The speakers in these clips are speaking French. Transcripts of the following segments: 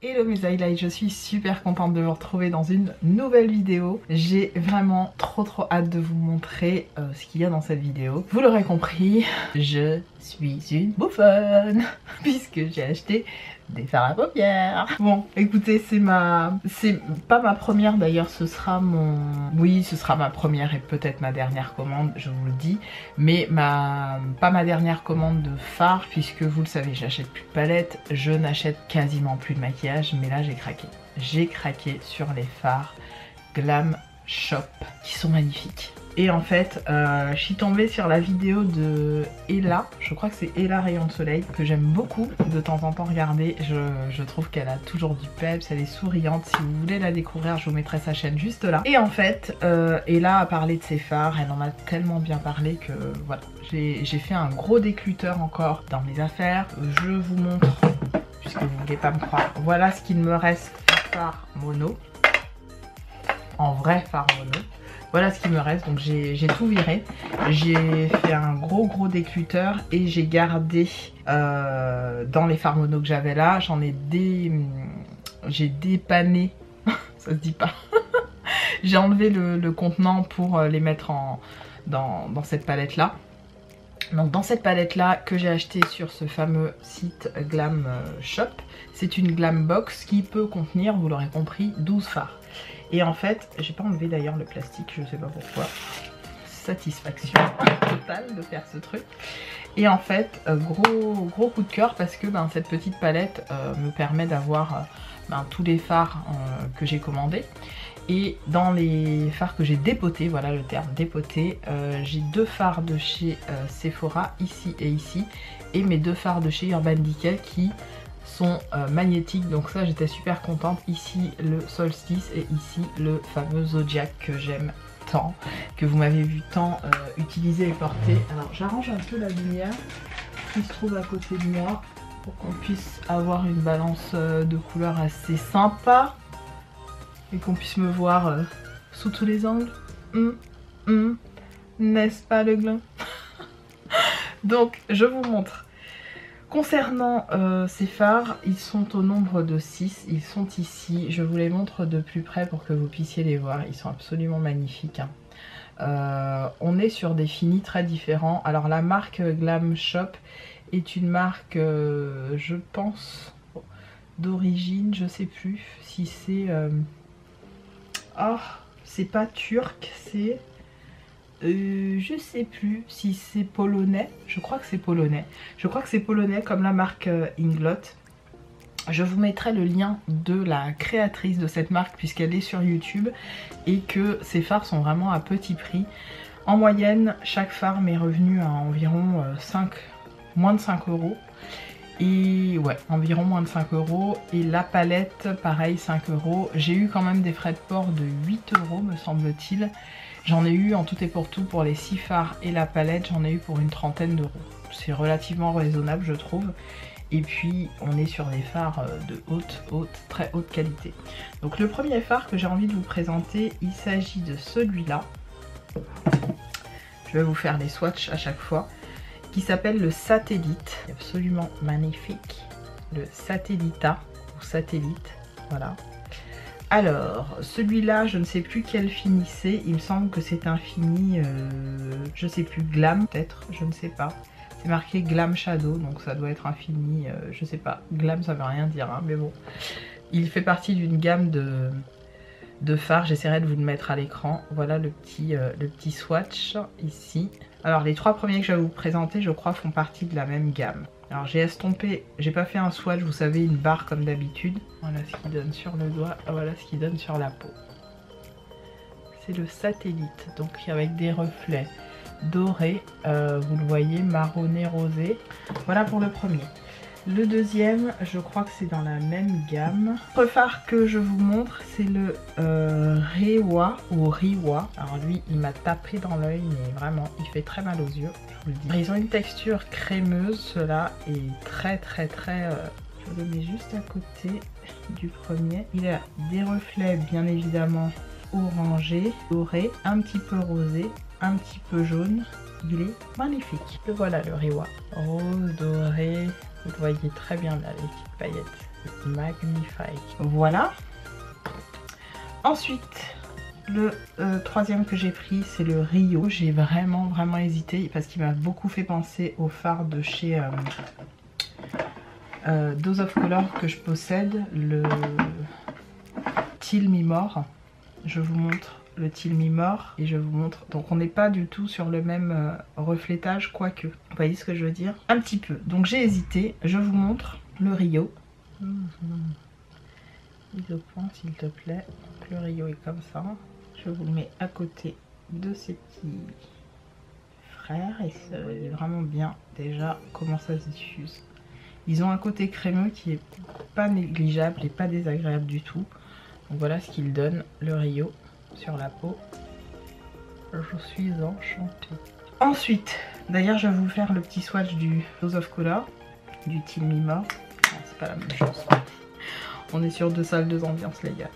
Hello mes highlights, je suis super contente de vous retrouver dans une nouvelle vidéo. J'ai vraiment trop hâte de vous montrer ce qu'il y a dans cette vidéo. Vous l'aurez compris, je suis une bouffonne puisque j'ai acheté des fards à paupières. Bon, écoutez, c'est pas ma première d'ailleurs, ce sera ma première et peut-être ma dernière commande, je vous le dis, mais pas ma dernière commande de fard puisque vous le savez, j'achète plus de palettes, je n'achète quasiment plus de maquillage, mais là j'ai craqué. J'ai craqué sur les fards Glam Shop qui sont magnifiques. Et en fait, je suis tombée sur la vidéo de Ella, je crois que c'est Ella Rayon de Soleil, que j'aime beaucoup de temps en temps regarder. Je trouve qu'elle a toujours du peps, elle est souriante. Si vous voulez la découvrir, je vous mettrai sa chaîne juste là. Et en fait, Ella a parlé de ses fards, elle en a tellement bien parlé que voilà. J'ai fait un gros décluteur encore dans mes affaires. Je vous montre, puisque vous voulez pas me croire, voilà ce qu'il me reste en fard mono. En vrai fard mono. Voilà ce qu'il me reste, donc j'ai tout viré. J'ai fait un gros décluteur et j'ai gardé dans les fards mono que j'avais là, j'ai dépanné, ça se dit pas. J'ai enlevé le contenant pour les mettre dans cette palette là. Donc dans cette palette là que j'ai acheté sur ce fameux site Glam Shop, c'est une Glam Box qui peut contenir, vous l'aurez compris, 12 fards. Et en fait, j'ai pas enlevé d'ailleurs le plastique, je sais pas pourquoi. Satisfaction totale de faire ce truc. Et en fait, gros coup de cœur parce que cette petite palette me permet d'avoir tous les fards que j'ai commandés. Et dans les fards que j'ai dépotés, voilà le terme dépoté, j'ai 2 fards de chez Sephora, ici et ici. Et mes 2 fards de chez Urban Decay qui sont magnétiques, donc ça j'étais super contente. Ici le Solstice et ici le fameux Zodiac que j'aime tant, que vous m'avez vu tant utiliser et porter. Alors j'arrange un peu la lumière qui se trouve à côté de moi pour qu'on puisse avoir une balance de couleurs assez sympa et qu'on puisse me voir sous tous les angles. N'est-ce pas le gland? Donc je vous montre. Concernant ces fards, ils sont au nombre de 6, ils sont ici, je vous les montre de plus près pour que vous puissiez les voir, ils sont absolument magnifiques. On est sur des finis très différents. Alors la marque Glam Shop est une marque, je pense, d'origine, je sais plus si c'est... c'est pas turc, c'est... je sais plus si c'est polonais, je crois que c'est polonais. Je crois que c'est polonais comme la marque Inglot. Je vous mettrai le lien de la créatrice de cette marque puisqu'elle est sur YouTube et que ces fards sont vraiment à petit prix. En moyenne, chaque fard m'est revenu à environ moins de 5 euros. Et ouais, environ moins de 5 euros. Et la palette, pareil, 5 euros. J'ai eu quand même des frais de port de 8 euros me semble-t-il. J'en ai eu en tout et pour tout pour les 6 fards et la palette, j'en ai eu pour une trentaine d'euros. C'est relativement raisonnable je trouve. Et puis on est sur des fards de très haute qualité. Donc le premier fard que j'ai envie de vous présenter, il s'agit de celui-là. Je vais vous faire les swatchs à chaque fois. Qui s'appelle le Satellite. Absolument magnifique. Le Satellita ou Satellite. Voilà. Alors, celui-là, je ne sais plus quel fini c'est. Il me semble que c'est un fini, je sais plus, Glam peut-être, je ne sais pas. C'est marqué Glam Shadow, donc ça doit être un fini, je sais pas. Glam, ça veut rien dire, hein, mais bon. Il fait partie d'une gamme de fards. J'essaierai de vous le mettre à l'écran. Voilà le petit swatch ici. Alors, les 3 premiers que je vais vous présenter, je crois, font partie de la même gamme. Alors j'ai estompé, j'ai pas fait un swatch, vous savez, une barre comme d'habitude. Voilà ce qui donne sur le doigt, voilà ce qui donne sur la peau. C'est le Satellite, donc avec des reflets dorés, vous le voyez, marronné rosé. Voilà pour le premier. Le deuxième, je crois que c'est dans la même gamme. Le fard que je vous montre, c'est le Rewa ou Riwa. Alors lui, il m'a tapé dans l'œil, mais vraiment, il fait très mal aux yeux, je vous le dis. Ils ont une texture crémeuse, cela est très. Je le mets juste à côté du premier. Il a des reflets, bien évidemment, orangés, dorés, un petit peu rosé, un petit peu jaune. Il est magnifique. Le voilà, le Riwa. Rose, doré. Vous le voyez très bien là, les petites paillettes. Magnifique. Voilà. Ensuite, le troisième que j'ai pris, c'est le Rio. J'ai vraiment hésité parce qu'il m'a beaucoup fait penser au fard de chez Dose of Color que je possède, le Till Me More. Je vous montre le Till Me More et je vous montre. Donc on n'est pas du tout sur le même reflétage, quoique. Vous voyez ce que je veux dire? Un petit peu. Donc j'ai hésité. Je vous montre le Rio. Mise au point s'il te plaît. Donc, le Rio est comme ça. Je vous le mets à côté de ces petits frères et ça est vraiment bien déjà comment ça se diffuse. Ils ont un côté crémeux qui est pas négligeable et pas désagréable du tout. Donc voilà ce qu'il donne, le Rio sur la peau. Je suis enchantée. Ensuite, d'ailleurs je vais vous faire le petit swatch du Dose of Color, du Till Me More. C'est pas la même chose. On est sur deux salles, deux ambiances les gars.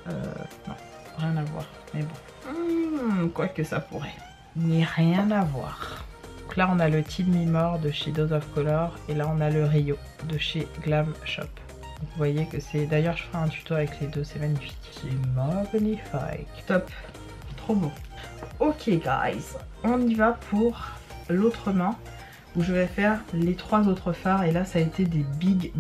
Non, rien à voir. Mais bon, quoi que ça pourrait. Ni rien à voir. Donc là on a le Till Me More de chez Dose of Color et là on a le Rio de chez Glam Shop. Donc vous voyez que c'est... D'ailleurs je ferai un tuto avec les deux, c'est magnifique. C'est magnifique. Top. Trop beau. Ok guys, on y va pour l'autre main où je vais faire les trois autres fards et là ça a été des big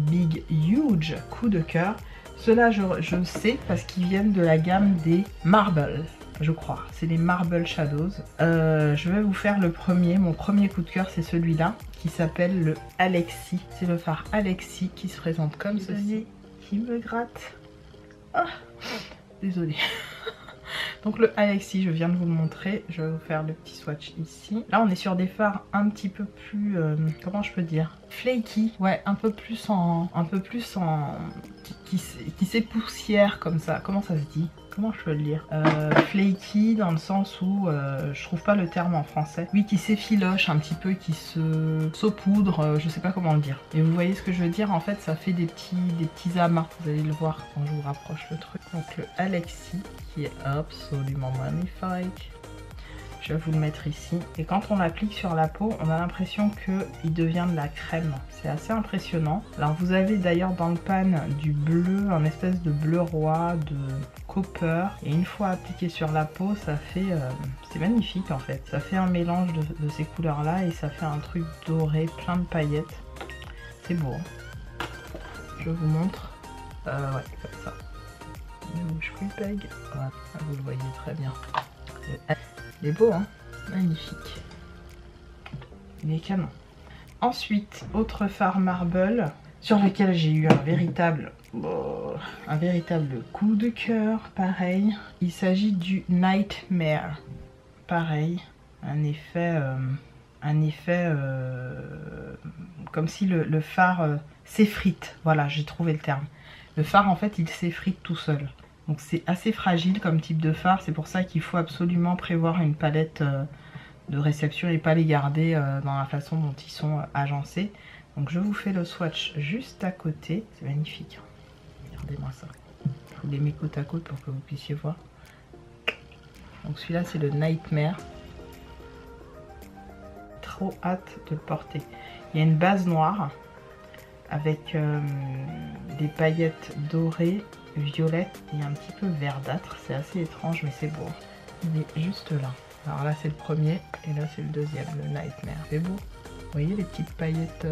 huge coups de cœur. Ceux-là je sais parce qu'ils viennent de la gamme des Marble, je crois. C'est les Marble Shadows. Je vais vous faire le premier. Mon premier coup de cœur c'est celui-là qui s'appelle le Alexis. C'est le fard Alexis qui se présente comme ceci. Qui me gratte. Ah, désolée. Donc le Alexis, je viens de vous le montrer. Je vais vous faire le petit swatch ici. Là on est sur des fards un petit peu plus, comment je peux dire, flaky. Ouais, un peu plus en qui s'époussière comme ça. Comment ça se dit? Comment je peux le lire? Flaky dans le sens où, je trouve pas le terme en français. Oui, qui s'effiloche un petit peu, qui se saupoudre, je sais pas comment le dire. Et vous voyez ce que je veux dire? En fait, ça fait des petits amas. Vous allez le voir quand je vous rapproche le truc. Donc le Alexis, qui est absolument magnifique. Je vais vous le mettre ici. Et quand on l'applique sur la peau, on a l'impression qu'il devient de la crème. C'est assez impressionnant. Alors vous avez d'ailleurs dans le pan du bleu, un espèce de bleu roi, de copper. Et une fois appliqué sur la peau, ça fait... c'est magnifique en fait. Ça fait un mélange de ces couleurs-là et ça fait un truc doré, plein de paillettes. C'est beau. Je vous montre. Ouais, comme ça. Ne bouge plus, Peg. Voilà, vous le voyez très bien. Il est beau, hein? Magnifique. Il est canon. Ensuite, autre fard Marble sur lequel j'ai eu un véritable coup de cœur. Pareil, il s'agit du Nightmare. Pareil, un effet comme si le fard s'effrite. Voilà, j'ai trouvé le terme. Le fard, en fait, il s'effrite tout seul. Donc c'est assez fragile comme type de fard, c'est pour ça qu'il faut absolument prévoir une palette de réception et pas les garder dans la façon dont ils sont agencés. Donc je vous fais le swatch juste à côté, c'est magnifique. Regardez-moi ça. Je vous les mets côte à côte pour que vous puissiez voir. Donc celui-là c'est le Nightmare. Trop hâte de le porter. Il y a une base noire avec des paillettes dorées, violette et un petit peu verdâtre. C'est assez étrange mais c'est beau. Il est juste là. Alors là c'est le premier et là c'est le deuxième, le Nightmare. C'est beau. Vous voyez les petites paillettes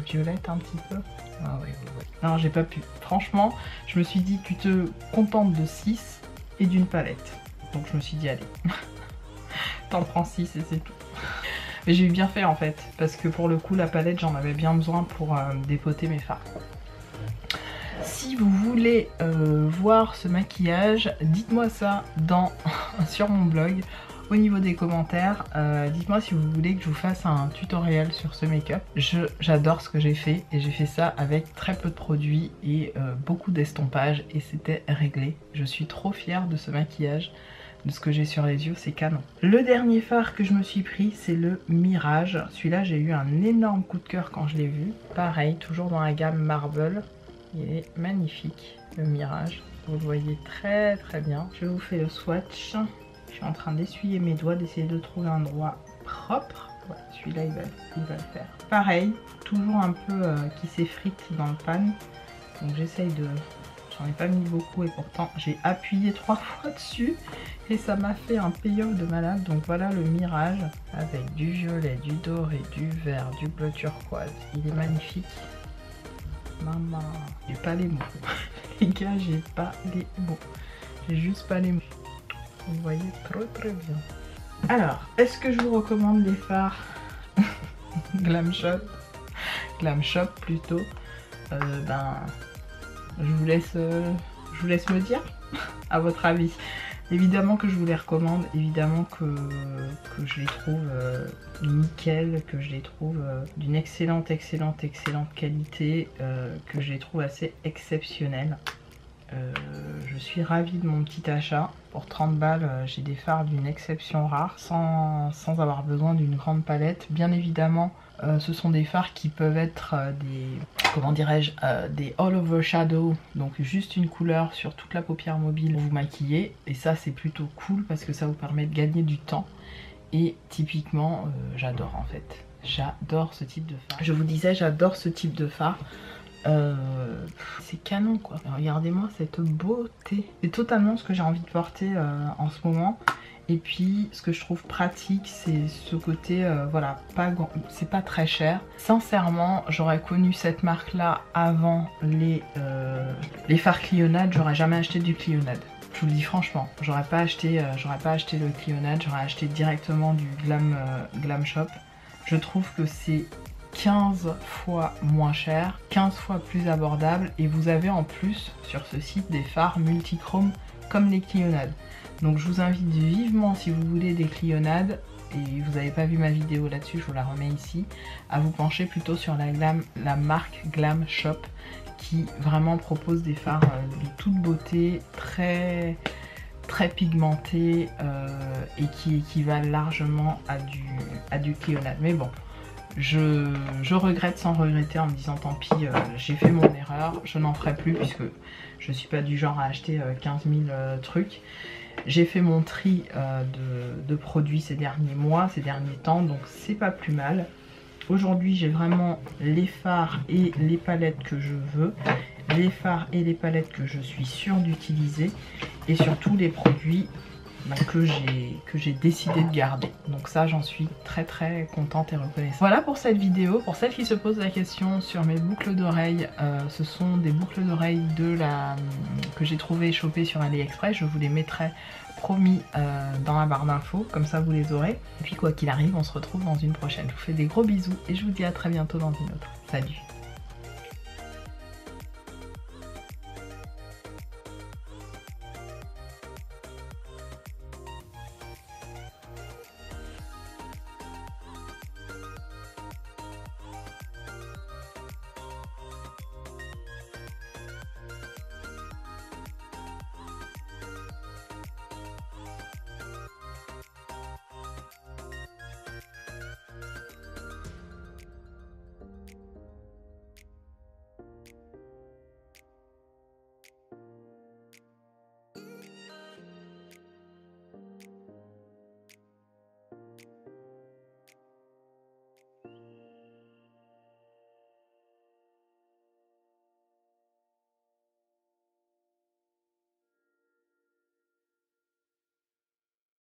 violettes un petit peu? Ah oui, oui, oui. Non, j'ai pas pu. Franchement, je me suis dit tu te contentes de 6 et d'une palette. Donc je me suis dit allez, t'en prends 6 et c'est tout. Mais j'ai eu bien fait en fait, parce que pour le coup la palette j'en avais bien besoin pour dépoter mes fards. Si vous voulez voir ce maquillage, dites-moi ça sur mon blog, au niveau des commentaires. Dites-moi si vous voulez que je vous fasse un tutoriel sur ce make-up. J'adore ce que j'ai fait et j'ai fait ça avec très peu de produits et beaucoup d'estompage et c'était réglé. Je suis trop fière de ce maquillage, de ce que j'ai sur les yeux, c'est canon. Le dernier fard que je me suis pris, c'est le Mirage. Celui-là, j'ai eu un énorme coup de cœur quand je l'ai vu. Pareil, toujours dans la gamme Marble. Il est magnifique, le Mirage. Vous le voyez très très bien. Je vous fais le swatch. Je suis en train d'essuyer mes doigts, d'essayer de trouver un endroit propre. Ouais, celui-là, il va le faire. Pareil, toujours un peu qui s'effrite dans le pan. Donc j'essaye de... J'en ai pas mis beaucoup et pourtant j'ai appuyé 3 fois dessus et ça m'a fait un payoff de malade. Donc voilà le mirage avec du violet, du doré, du vert, du bleu turquoise. Il est magnifique. Maman, j'ai pas les mots. Les gars, j'ai pas les mots. J'ai juste pas les mots. Vous voyez très bien. Alors, est-ce que je vous recommande les fards Glam Shop plutôt. Ben, je vous laisse me dire à votre avis. Évidemment que je vous les recommande, évidemment que je les trouve nickel, que je les trouve d'une excellente qualité, que je les trouve assez exceptionnels. Je suis ravie de mon petit achat. Pour 30 balles, j'ai des fards d'une exception rare sans avoir besoin d'une grande palette. Bien évidemment, ce sont des fards qui peuvent être des, comment dirais-je, des all over shadow, donc juste une couleur sur toute la paupière mobile pour vous maquiller. Et ça, c'est plutôt cool parce que ça vous permet de gagner du temps. Et typiquement, j'adore en fait. J'adore ce type de fard. Je vous disais, j'adore ce type de fard. C'est canon quoi. Regardez-moi cette beauté. C'est totalement ce que j'ai envie de porter en ce moment. Et puis ce que je trouve pratique, c'est ce côté voilà, c'est pas très cher. Sincèrement, j'aurais connu cette marque là avant les fards Clionade, j'aurais jamais acheté du Clionade. Je vous le dis franchement, j'aurais pas acheté le Clionade, j'aurais acheté directement du Glam Shop. Je trouve que c'est 15 fois moins cher, 15 fois plus abordable et vous avez en plus sur ce site des fards multichromes comme les Clionades. Donc je vous invite vivement, si vous voulez des Clionades, et vous n'avez pas vu ma vidéo là-dessus, je vous la remets ici, à vous pencher plutôt sur la marque Glam Shop qui vraiment propose des fards de toute beauté, très pigmentés et qui équivalent largement à du Clionade. Mais bon, je regrette sans regretter en me disant tant pis, j'ai fait mon erreur, je n'en ferai plus puisque je suis pas du genre à acheter 15 000 trucs. J'ai fait mon tri de produits ces derniers mois, ces derniers temps, donc c'est pas plus mal. Aujourd'hui j'ai vraiment les fards et les palettes que je veux, les fards et les palettes que je suis sûre d'utiliser et surtout les produits que j'ai décidé de garder. Donc ça, j'en suis très contente et reconnaissante. Voilà pour cette vidéo. Pour celles qui se posent la question sur mes boucles d'oreilles, ce sont des boucles d'oreilles que j'ai trouvé chopées sur AliExpress. Je vous les mettrai promis dans la barre d'infos, comme ça vous les aurez. Et puis quoi qu'il arrive, on se retrouve dans une prochaine. Je vous fais des gros bisous et je vous dis à très bientôt dans une autre. Salut!